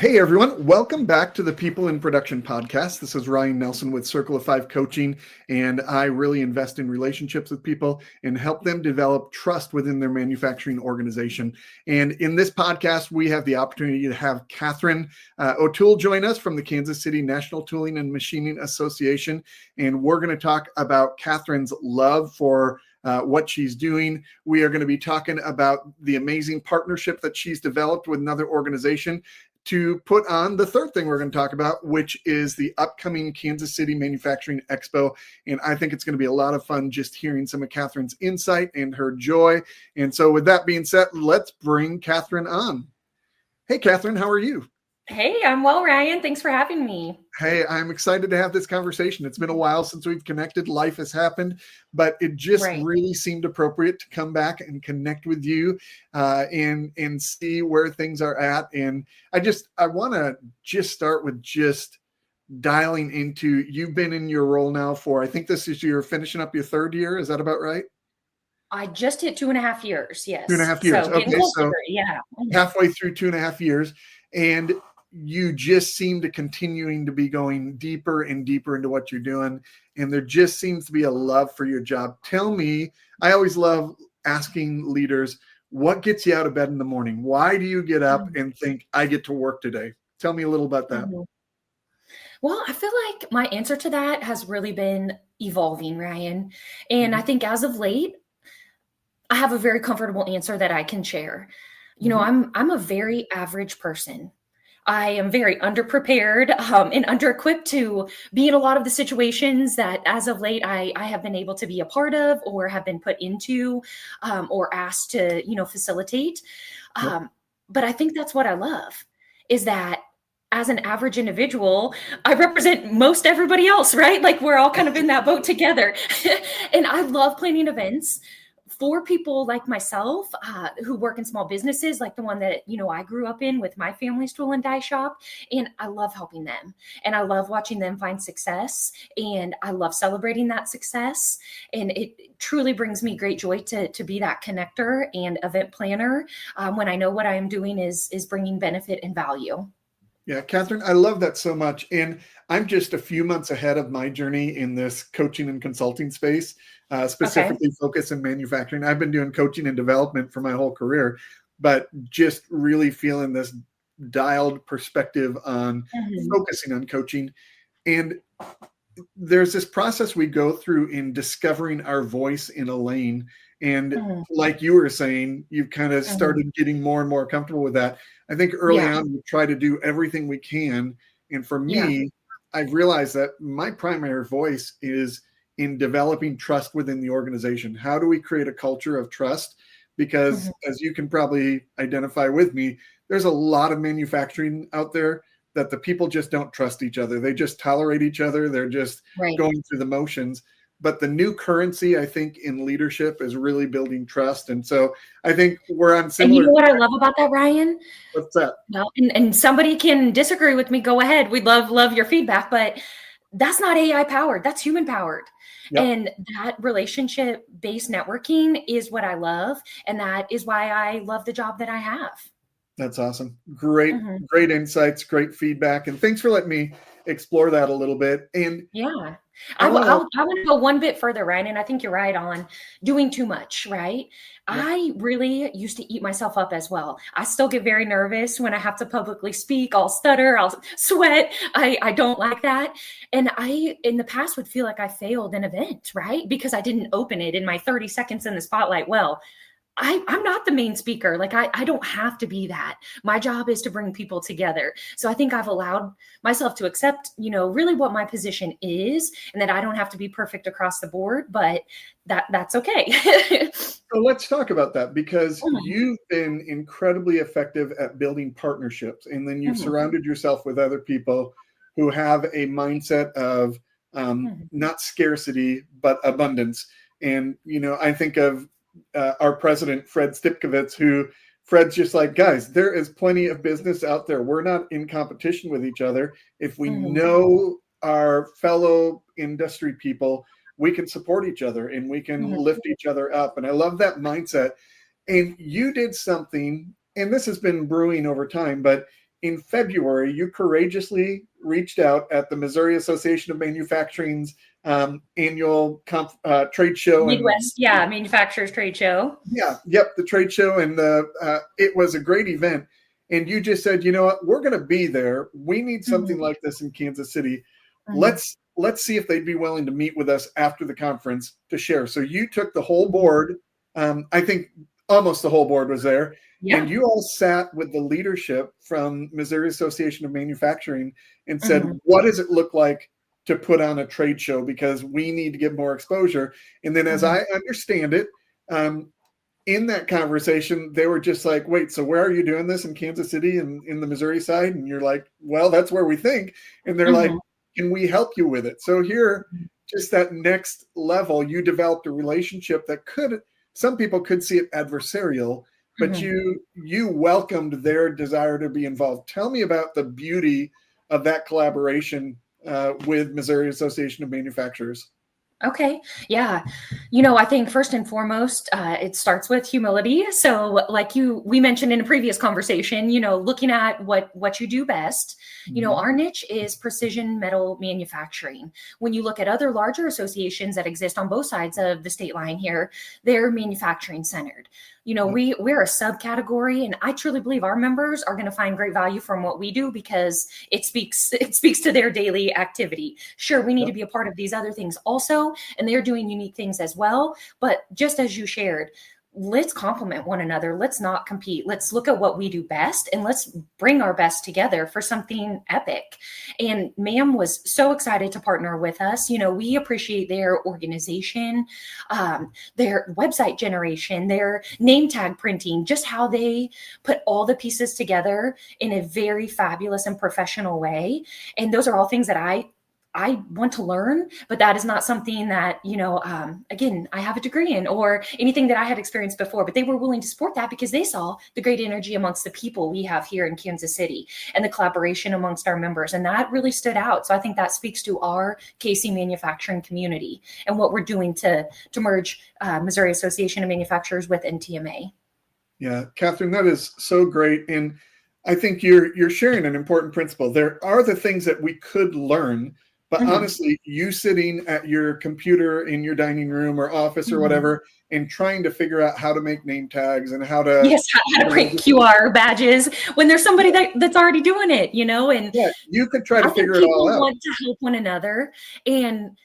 Hey everyone, welcome back to the People in Production podcast. This is Ryan Nelson with Circle of Five Coaching, and I really invest in relationships with people and help them develop trust within their manufacturing organization. And in this podcast, we have the opportunity to have Katherine O'Toole join us from the Kansas City National Tooling and Machining Association, and we're going to talk about Katherine's love for what she's doing. We are going to be talking about the amazing partnership that she's developed with another organization to put on the third thing we're going to talk about, which is the upcoming Kansas City Manufacturing Expo. And I think it's going to be a lot of fun just hearing some of Katherine's insight and her joy. And so with that being said, let's bring Katherine on. Hey, Katherine, how are you? Hey, I'm well, Ryan. Thanks for having me. Hey, I'm excited to have this conversation. It's been a while since we've connected. Life has happened, but it just really seemed appropriate to come back and connect with you and see where things are at. And I want to just start with just dialing into, you've been in your role now for, I think this is you're finishing up your third year. Is that about right? I just hit 2.5 years. Yes. 2.5 years. So okay. So yeah. Halfway through 2.5 years. And you just seem to continuing to be going deeper and deeper into what you're doing. And there just seems to be a love for your job. Tell me, I always love asking leaders, what gets you out of bed in the morning? Why do you get up and think, I get to work today? Tell me a little about that. Well, I feel like my answer to that has really been evolving, Ryan. And I think as of late, I have a very comfortable answer that I can share. You know, I'm a very average person. I am very underprepared and under-equipped to be in a lot of the situations that as of late I have been able to be a part of or have been put into or asked to, facilitate. But I think that's what I love is that as an average individual, I represent most everybody else, right? Like we're all kind of in that boat together. And I love planning events for people like myself who work in small businesses, like the one that, I grew up in with my family's tool and die shop. And I love helping them. And I love watching them find success. And I love celebrating that success. And it truly brings me great joy to be that connector and event planner when I know what I am doing is bringing benefit and value. Yeah, Katherine, I love that so much. And I'm just a few months ahead of my journey in this coaching and consulting space, specifically focused in manufacturing. I've been doing coaching and development for my whole career, but just really feeling this dialed perspective on focusing on coaching. And there's this process we go through in discovering our voice in a lane. And like you were saying, you've kind of started getting more and more comfortable with that. I think early on, we try to do everything we can. And for me, I've realized that my primary voice is in developing trust within the organization. How do we create a culture of trust? Because as you can probably identify with me, there's a lot of manufacturing out there that the people just don't trust each other. They just tolerate each other. They're just going through the motions. But the new currency, I think, in leadership is really building trust. And so I think we're on similar. And you know what I love about that, Ryan? What's that? Well, and somebody can disagree with me. Go ahead. We'd love your feedback. But that's not AI powered. That's human powered. Yep. And that relationship-based networking is what I love. And that is why I love the job that I have. That's awesome. Great insights, great feedback. And thanks for letting me explore that a little bit. And I want to go one bit further, Ryan, and I think you're right on doing too much, right? Yeah. I really used to eat myself up as well. I still get very nervous when I have to publicly speak. I'll stutter, I'll sweat. I don't like that. And I, in the past, would feel like I failed an event, right? Because I didn't open it in my 30 seconds in the spotlight. Well, I'm not the main speaker. Like I don't have to be that. My job is to bring people together. So I think I've allowed myself to accept, really what my position is and that I don't have to be perfect across the board, but that's okay. So let's talk about that because you've been incredibly effective at building partnerships and then you've surrounded yourself with other people who have a mindset of not scarcity, but abundance. And, I think of our president, Fred Stipkovitz, Fred's just like, guys, there is plenty of business out there. We're not in competition with each other. If we know our fellow industry people, we can support each other and we can lift each other up. And I love that mindset. And you did something, and this has been brewing over time, but in February, you courageously reached out at the Missouri Association of Manufacturing's annual trade show. Midwest, manufacturers trade show. Yeah, yep, the trade show. And it was a great event. And you just said, you know what, we're going to be there. We need something like this in Kansas City. Let's see if they'd be willing to meet with us after the conference to share. So you took the whole board. I think almost the whole board was there. Yeah. And you all sat with the leadership from Missouri Association of Manufacturing and said, what does it look like to put on a trade show? Because we need to get more exposure. And then as I understand it, in that conversation, they were just like, wait, so where are you doing this in Kansas City and in the Missouri side? And you're like, well, that's where we think. And they're like, can we help you with it? So here, just that next level, you developed a relationship that some people could see it adversarial, but you welcomed their desire to be involved. Tell me about the beauty of that collaboration with Missouri Association of Manufacturers. Okay. Yeah. I think first and foremost, it starts with humility. So like we mentioned in a previous conversation, looking at what you do best, our niche is precision metal manufacturing. When you look at other larger associations that exist on both sides of the state line here, they're manufacturing centered. We're a subcategory, and I truly believe our members are going to find great value from what we do because it speaks to their daily activity. Sure, we need to be a part of these other things also, and they're doing unique things as well. But just as you shared, let's complement one another. Let's not compete. Let's look at what we do best and let's bring our best together for something epic. And MAM was so excited to partner with us. We appreciate their organization, their website generation, their name tag printing, just how they put all the pieces together in a very fabulous and professional way. And those are all things that I want to learn, but that is not something that, again, I have a degree in or anything that I had experienced before, but they were willing to support that because they saw the great energy amongst the people we have here in Kansas City and the collaboration amongst our members. And that really stood out. So I think that speaks to our KC manufacturing community and what we're doing to merge Missouri Association of Manufacturers with NTMA. Yeah, Katherine, that is so great. And I think you're sharing an important principle. There are the things that we could learn. But honestly, you sitting at your computer in your dining room or office or whatever, and trying to figure out how to make name tags and how to print QR badges when there's somebody that's already doing it, and you could try to figure it all out. People want to help one another, and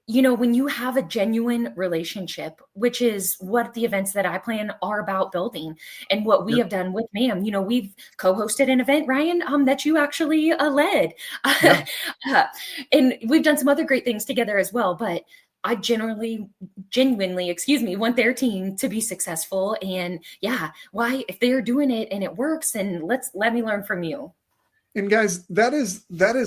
when you have a genuine relationship, which is what the events that I plan are about building and what we have done with MAM, we've co-hosted an event, Ryan, that you actually led. And we've done some other great things together as well. But I genuinely, want their team to be successful. And why, if they're doing it and it works, then let me learn from you. And guys, that is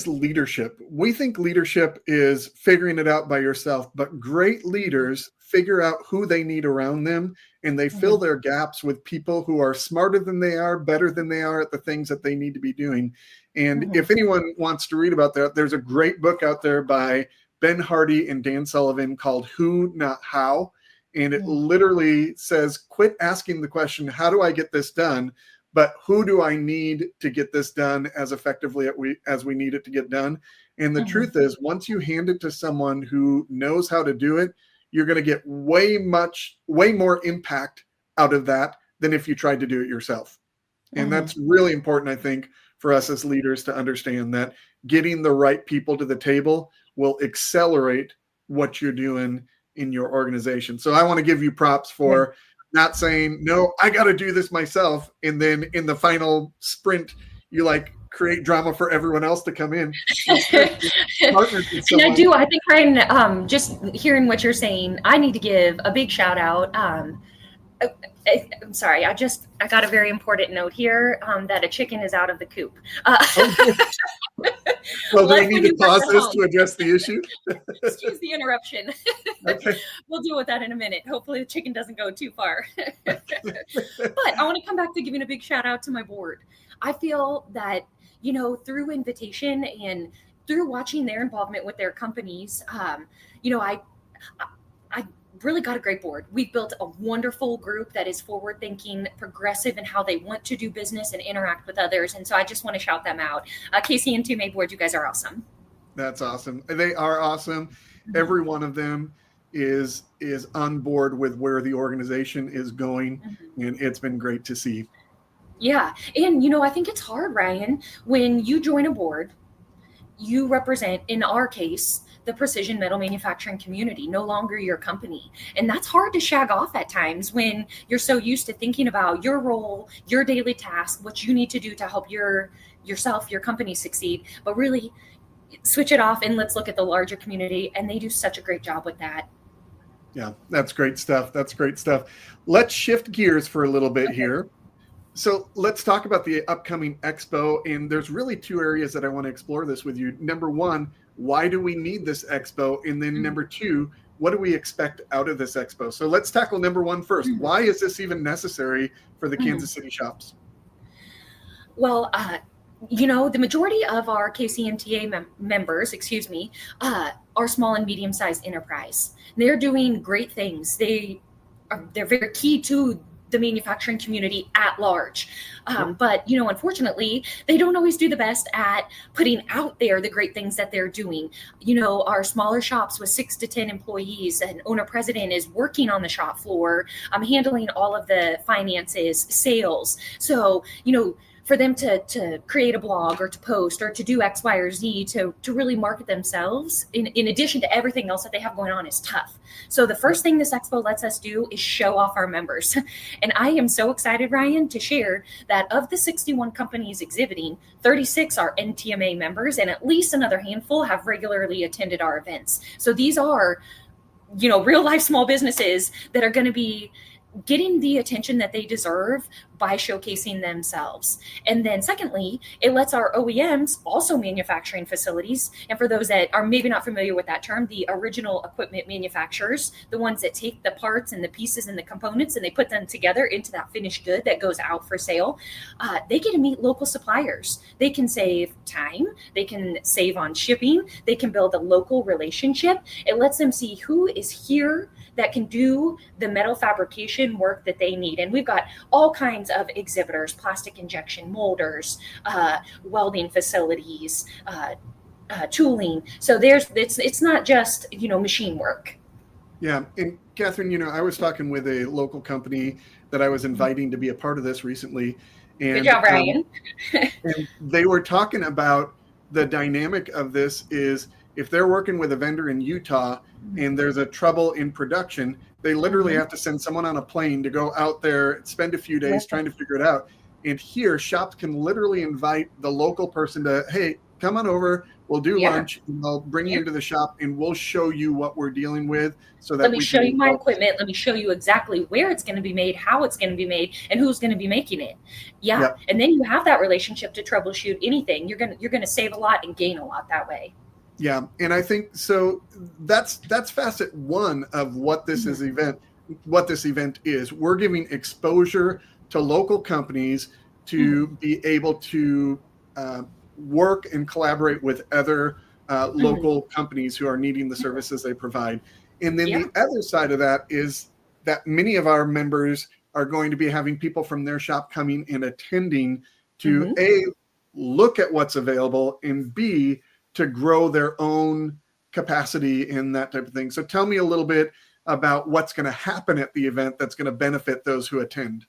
leadership. We think leadership is figuring it out by yourself, but great leaders figure out who they need around them, and they fill their gaps with people who are smarter than they are, better than they are at the things that they need to be doing. And if anyone wants to read about that, there's a great book out there by Ben Hardy and Dan Sullivan called Who, Not How. And it literally says, quit asking the question, how do I get this done? But who do I need to get this done as effectively as we need it to get done? And the truth is, once you hand it to someone who knows how to do it, you're going to get way more impact out of that than if you tried to do it yourself. And that's really important, I think, for us as leaders to understand that getting the right people to the table will accelerate what you're doing in your organization. So I want to give you props for not saying, no, I got to do this myself. And then in the final sprint, you create drama for everyone else to come in. And I do. I think, Ryan, just hearing what you're saying, I need to give a big shout out. I'm sorry. I got a very important note here that a chicken is out of the coop. Well, do we need to pause this to address the issue? Excuse the interruption. Okay. We'll deal with that in a minute. Hopefully the chicken doesn't go too far. But I want to come back to giving a big shout out to my board. I feel that, through invitation and through watching their involvement with their companies, really got a great board. We've built a wonderful group that is forward thinking, progressive in how they want to do business and interact with others. And so I just want to shout them out. KC NTMA board, you guys are awesome. That's awesome. They are awesome. Every one of them is on board with where the organization is going, and it's been great to see. Yeah. And, you know, I think it's hard, Ryan, when you join a board, you represent, in our case, the precision metal manufacturing community, no longer your company. And that's hard to shag off at times when you're so used to thinking about your role, your daily task, what you need to do to help yourself, your company succeed, but really switch it off and let's look at the larger community. And they do such a great job with that. Yeah, that's great stuff. That's great stuff. Let's shift gears for a little bit here. So let's talk about the upcoming expo. And there's really two areas that I want to explore this with you. Number one, why do we need this expo? And then number two, what do we expect out of this expo? So let's tackle number one first. Why is this even necessary for the Kansas City shops? Well, you know, the majority of our KCMTA members, are small and medium-sized enterprise. They're doing great things. They're very key to the manufacturing community at large. But, you know, unfortunately, they don't always do the best at putting out there the great things that they're doing. You know, our smaller shops with 6 to 10 employees, an owner president is working on the shop floor, handling all of the finances, sales. So, you know, for them to create a blog or to post or to do X, Y, or Z to really market themselves in addition to everything else that they have going on is tough. So the first thing this expo lets us do is show off our members. And I am so excited, Ryan, to share that of the 61 companies exhibiting, 36 are NTMA members and at least another handful have regularly attended our events. So these are, you know, real life small businesses that are going to be getting the attention that they deserve by showcasing themselves. And then secondly, it lets our OEMs, also manufacturing facilities, and for those that are maybe not familiar with that term, the original equipment manufacturers, the ones that take the parts and the pieces and the components and they put them together into that finished good that goes out for sale, they get to meet local suppliers. They can save time, they can save on shipping, they can build a local relationship. It lets them see who is here that can do the metal fabrication work that they need. And we've got all kinds of exhibitors, plastic injection molders, welding facilities, tooling. So it's not just, you know, machine work. Yeah. And Katherine, you know, I was talking with a local company that I was inviting to be a part of this recently. And, good job, Ryan. And they were talking about the dynamic of this is if they're working with a vendor in Utah and there's a trouble in production, they literally have to send someone on a plane to go out there, spend a few days trying to figure it out. And here, shops can literally invite the local person to, hey, come on over, we'll do lunch, and they'll bring you into the shop, and we'll show you what we're dealing with. So that let me show you my equipment. Let me show you exactly where it's going to be made, how it's going to be made, and who's going to be making it. And then you have that relationship to troubleshoot anything. You're going to save a lot and gain a lot that way. Yeah, and I think so. That's facet one of what this what this event is. We're giving exposure to local companies to be able to work and collaborate with other local companies who are needing the services they provide. And then the other side of that is that many of our members are going to be having people from their shop coming and attending to A, look at what's available, and B, to grow their own capacity and that type of thing. So tell me a little bit about what's going to happen at the event that's going to benefit those who attend.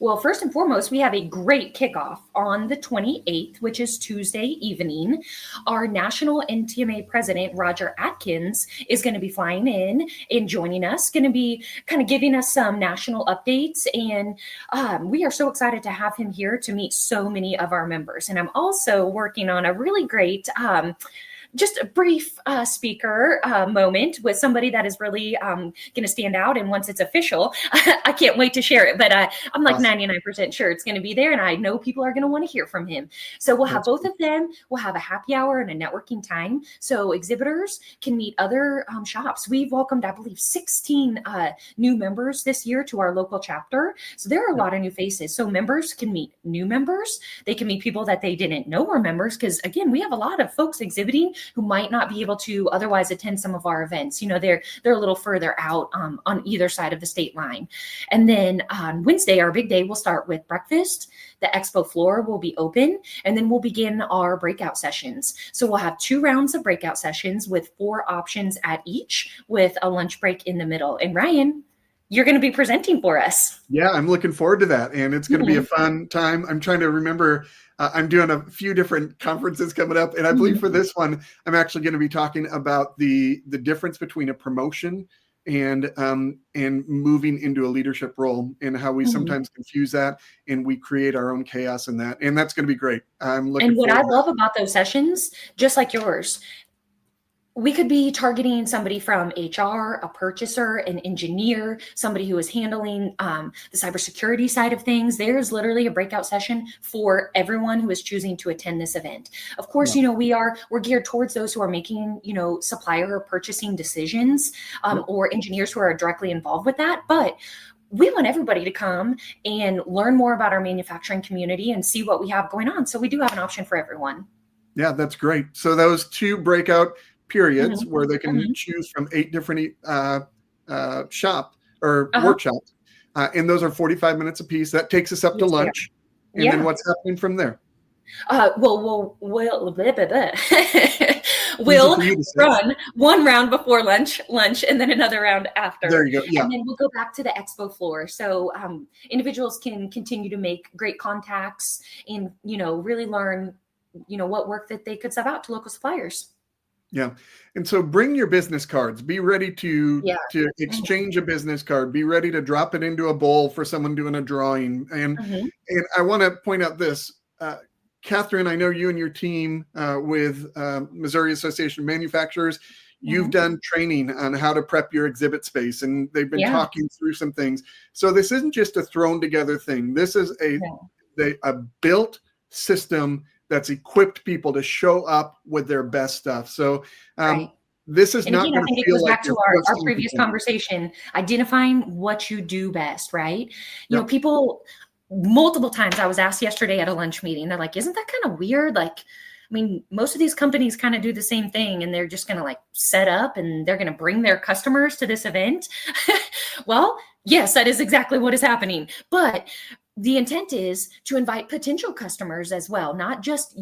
Well, first and foremost, we have a great kickoff on the 28th, which is Tuesday evening. Our national NTMA president, Roger Atkins, is going to be flying in and joining us, going to be kind of giving us some national updates. And we are so excited to have him here to meet so many of our members. And I'm also working on a really great just a brief speaker moment with somebody that is really going to stand out. And once it's official, I can't wait to share it. But I'm like 99% sure it's going to be there. And I know people are going to want to hear from him. So we'll have both of them. We'll have a happy hour and a networking time. So exhibitors can meet other shops. We've welcomed, I believe, 16 new members this year to our local chapter. So there are a lot of new faces. So members can meet new members. They can meet people that they didn't know were members. Because again, we have a lot of folks exhibiting who might not be able to otherwise attend some of our events. They're a little further out on either side of the state line. And then on Wednesday, our big day, will start with breakfast. The expo floor will be open, and then we'll begin our breakout sessions. So we'll have 2 rounds of breakout sessions with 4 options at each, with a lunch break in the middle. And Ryan, you're going to be presenting for us. Yeah, I'm looking forward to that. And it's going to be a fun time. I'm trying to remember, I'm doing a few different conferences coming up. And I believe for this one, I'm actually going to be talking about the difference between a promotion and moving into a leadership role, and how we sometimes confuse that, and we create our own chaos in that. And that's going to be great. I'm looking And what I forward to love about those sessions, just like yours, we could be targeting somebody from HR, a purchaser, an engineer, somebody who is handling the cybersecurity side of things. There's literally a breakout session for everyone who is choosing to attend this event. Of course, we're geared towards those who are making, supplier or purchasing decisions, or engineers who are directly involved with that. But we want everybody to come and learn more about our manufacturing community and see what we have going on. So we do have an option for everyone. Yeah, that's great. So those 2 breakout periods where they can choose from 8 different workshops, and those are 45 minutes apiece. That takes us up to lunch. And then what's happening from there? We'll run 1 round before lunch, and then another round after. There you go. Yeah. And then we'll go back to the expo floor. So individuals can continue to make great contacts and, really learn, what work that they could sub out to local suppliers. Yeah. And so bring your business cards. Be ready to exchange a business card. Be ready to drop it into a bowl for someone doing a drawing. And I want to point out this, Katherine, I know you and your team with Missouri Association of Manufacturers, you've done training on how to prep your exhibit space, and they've been talking through some things. So this isn't just a thrown together thing. This is a built system that's equipped people to show up with their best stuff. So this is not going to feel like, back to our previous conversation, identifying what you do best, right? People, multiple times I was asked yesterday at a lunch meeting, they're like, isn't that kind of weird? Like, most of these companies kind of do the same thing, and they're just going to set up and they're going to bring their customers to this event. Well, yes, that is exactly what is happening. But the intent is to invite potential customers as well, not just,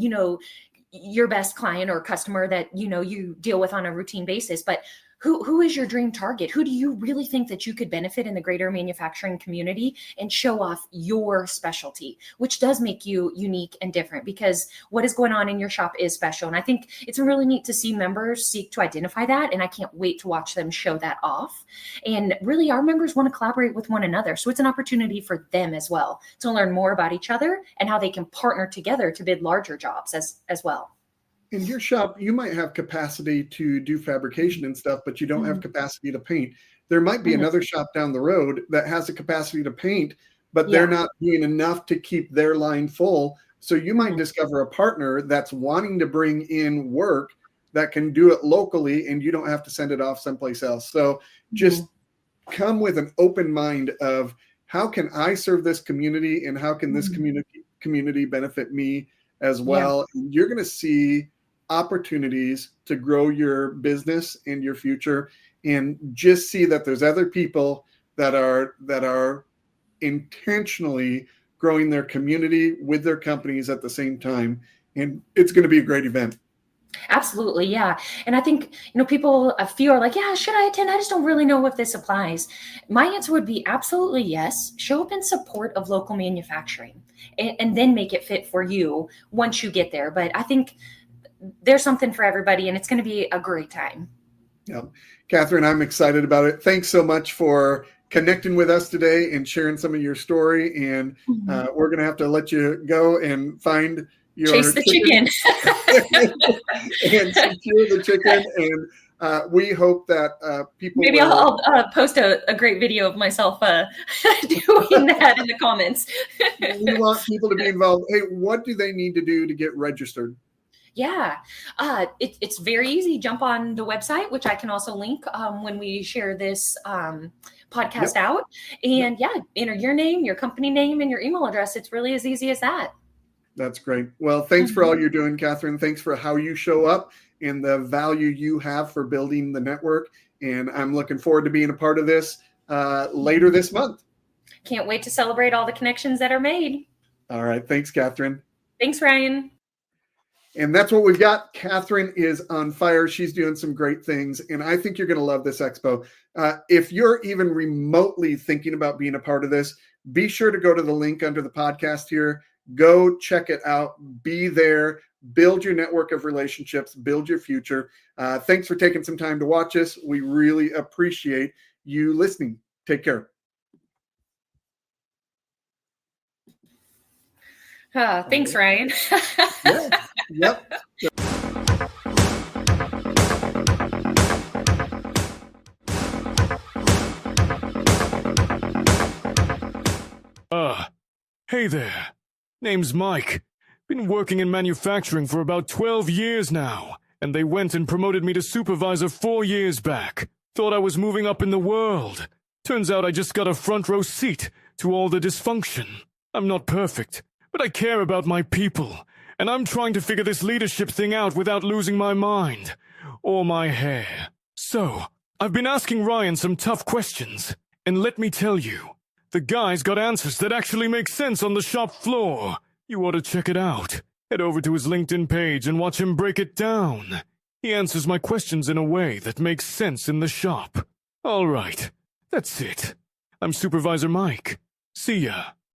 your best client or customer that, you deal with on a routine basis, but who is your dream target? Who do you really think that you could benefit in the greater manufacturing community and show off your specialty, which does make you unique and different, because what is going on in your shop is special. And I think it's really neat to see members seek to identify that. And I can't wait to watch them show that off. And really, our members want to collaborate with one another. So it's an opportunity for them as well to learn more about each other and how they can partner together to bid larger jobs as well. In your shop, you might have capacity to do fabrication and stuff, but you don't have capacity to paint. There might be another shop down the road that has the capacity to paint, but they're not doing enough to keep their line full. So you might discover a partner that's wanting to bring in work that can do it locally, and you don't have to send it off someplace else. So just come with an open mind of, how can I serve this community, and how can this community benefit me as well? And you're going to see opportunities to grow your business and your future, and just see that there's other people that are intentionally growing their community with their companies at the same time. And it's going to be a great event. Absolutely. Yeah. And I think, people feel like, yeah, should I attend? I just don't really know if this applies. My answer would be absolutely yes. Show up in support of local manufacturing, and then make it fit for you once you get there. But I think there's something for everybody, and it's going to be a great time. Yeah. Katherine, I'm excited about it. Thanks so much for connecting with us today and sharing some of your story. And we're going to have to let you go and find your chase the chicken and secure the chicken. And we hope that people maybe I'll post a great video of myself doing that in the comments. We want people to be involved. Hey, what do they need to do to get registered? Yeah, it's very easy. Jump on the website, which I can also link when we share this podcast out. And enter your name, your company name, and your email address. It's really as easy as that. That's great. Well, thanks for all you're doing, Katherine. Thanks for how you show up and the value you have for building the network. And I'm looking forward to being a part of this later this month. Can't wait to celebrate all the connections that are made. All right. Thanks, Katherine. Thanks, Ryan. And that's what we've got. Katherine is on fire. She's doing some great things. And I think you're going to love this expo. If you're even remotely thinking about being a part of this, be sure to go to the link under the podcast here. Go check it out. Be there. Build your network of relationships. Build your future. Thanks for taking some time to watch us. We really appreciate you listening. Take care. Thanks, Ryan. Yeah. Yep. Hey there. Name's Mike. Been working in manufacturing for about 12 years now, and they went and promoted me to supervisor 4 years back. Thought I was moving up in the world. Turns out I just got a front row seat to all the dysfunction. I'm not perfect, but I care about my people, and I'm trying to figure this leadership thing out without losing my mind or my hair. So, I've been asking Ryan some tough questions, and let me tell you, the guy's got answers that actually make sense on the shop floor. You ought to check it out. Head over to his LinkedIn page and watch him break it down. He answers my questions in a way that makes sense in the shop. All right, that's it. I'm Supervisor Mike. See ya.